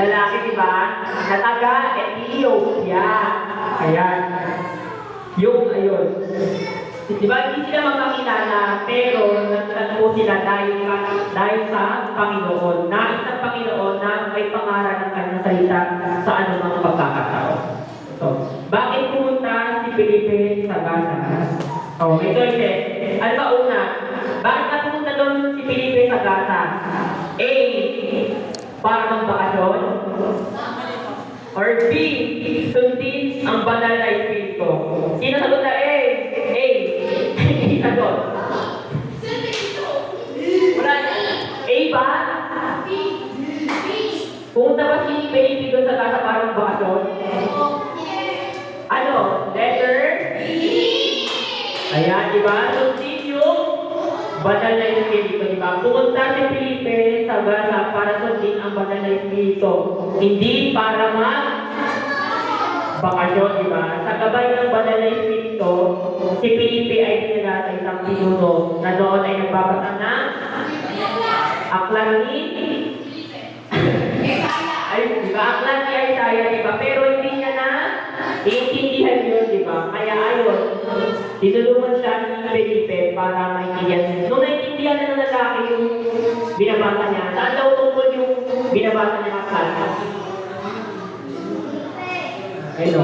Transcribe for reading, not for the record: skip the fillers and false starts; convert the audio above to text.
lalaki, di ba? Na taga Ethiopia. Ayan. Yung, ayun. Di ba, hindi sila magkakilala, pero nagtagpo sila dahil sa Panginoon. Nais ng Panginoon na may pangaral ng kanyang salita sa anumang pagkakataon. So, bakit pumunta si Felipe sa Gaza? Oh, may choices. Ano ba una? Bakit napunta doon si Felipe sa Gaza? A. Para magbakasyon? Or B. Sundin ang banal na espiritu? Sino sagot na A? A. Hindi sagot. Wala. A ba? Pumunta ba si Felipe doon sa Gaza para magbakasyon? Ano? Letter? Ayan, di ba? Sundin yung banal na espiritu, di ba? Pumunta si Felipe sa Gaza para sundin ang banal na espiritu. Hindi para bakasyon, di ba? Sa gabay ng banal na espiritu, si Felipe ay dinala sa isang pinuno na doon ay nagbabasa ng aklat ni ay, di ba? Aklat ni Isaiah, di ba? Pero hindi niya na iintindihan yun, di ba? Kaya ayun, tinulungan siya ni Felipe para maintindihan. Nung naintindihan na ng lalaki yung binabasa niya, saan daw tungkol yung binabasa niya aklat? Hello.